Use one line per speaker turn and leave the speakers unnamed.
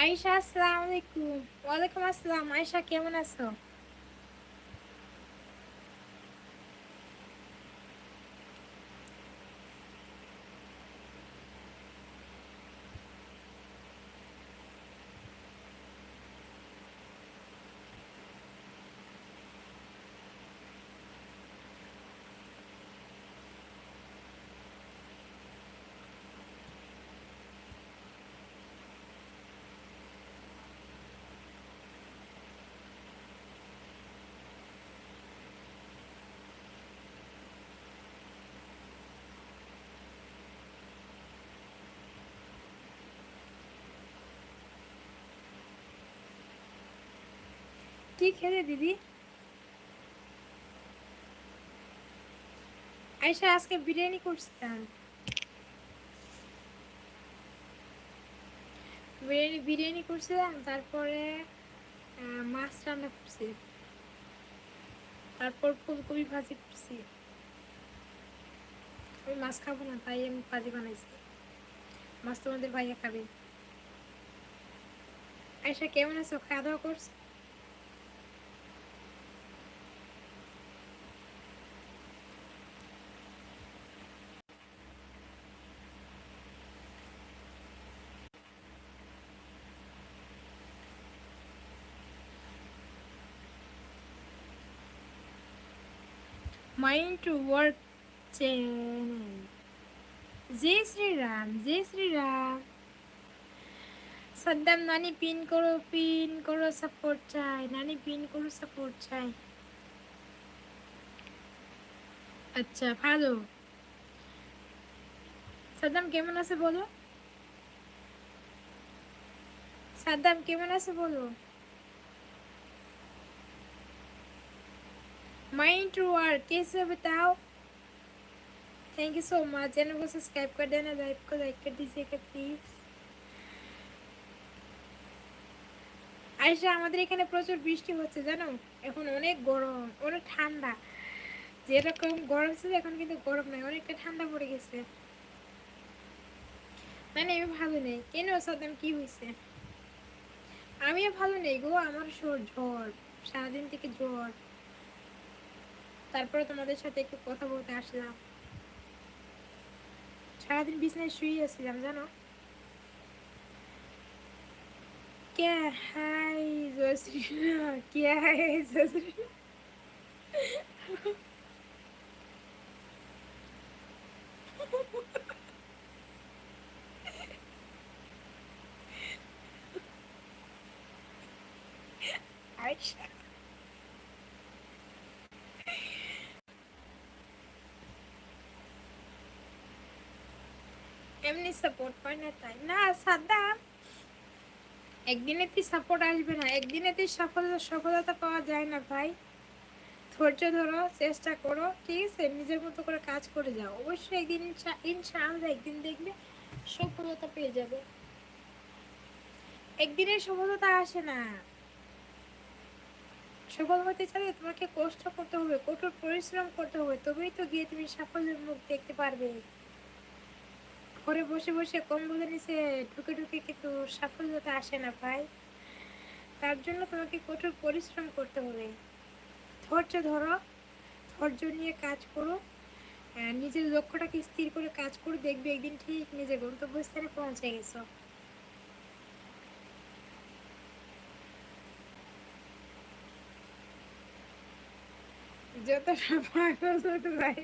আয়েশা, আসসালামু আলাইকুম। ওয়ালাইকুম আসসালাম। আয়েশা, কেমন আছো? কি খেলে দিদি? আয়েশা, আজকে বিরিয়ানি করছিলাম। বিরিয়ানি করছিলাম, তারপরে মাছ রান্না করছি, তারপর ফুলকপি ভাজি করছি। আমি মাছ খাবো না, তাই আমি ভাজি বানাইছি। মাছ তোমাদের ভাইয়া খাবে। আয়েশা, কেমন আছো? খাওয়া দাওয়া করছো? Mind to work channel. জয় শ্রীরাম, জয় শ্রীরাম। সাদ্দাম, নানি পিন করো, সাপোর্ট চাই। নানি পিন করো, সাপোর্ট চাই। আচ্ছা, ভালো। সাদ্দাম কেমন আছে বলো? সাদ্দাম কেমন আছে বলো? माइंड टू वर्क कैसे बताओ? Thank you so much. Channel को सब्सक्राइब कर देना, लाइव को लाइक कर दीजिएगा प्लीज। আয়শা, আমাদের এখানে প্রচুর বৃষ্টি হচ্ছে জানো। এখন অনেক গরম, অনেক ঠান্ডা। যেরকম গরম ছিল এখন কিন্তু গরম নাই, অনেকটা ঠান্ডা পড়ে গেছে। মানে আমি ভালো নেই। কেন সাদ্দাম, কি হয়েছে? আমিও ভালো নেই গো, আমার জ্বর, সারাদিন থেকে জ্বর। তারপরে তোমাদের সাথে একটু কথা বলতে আসলাম। সারাদিন বিছানায় শুয়ে আসছিলাম জানো। क्या हाय जोश्री, क्या है जोश्री? আয়শা, এমনি সাপোর্ট পায় না তাই না সাদ্দাম। একদিনেতেই সাপোর্ট আসবে না, একদিনেতেই সফলতা পাওয়া যায় না ভাই। ধৈর্য ধরো, চেষ্টা করো, ঠিক আছে? নিজের মতো করে কাজ করে যাও, অবশ্যই একদিন ইনশাআল্লাহ একদিন দেখবে সফলতা পেয়ে যাবে। একদিনের সফলতা আসে না। সফল হতে চাইলে তোমাকে কষ্ট করতে হবে, কঠোর পরিশ্রম করতে হবে, তবেই তো গিয়ে তুমি সাফল্যের মুখ দেখতে পারবে। ঘরে বসে বসে কম্বলের নিচে ঢুকে ঢুকে কিন্তু সাফল্যতা আসে না ভাই। তার জন্য তোমাকে কঠোর পরিশ্রম করতে হবে। ধৈর্য ধরো, ধৈর্য নিয়ে কাজ করো, নিজের লক্ষ্যটাকে স্থির করে কাজ করো, দেখবে একদিন ঠিক নিজের গন্তব্যস্থানে পৌঁছে গেছো। যতটা পাগল তত ভাই।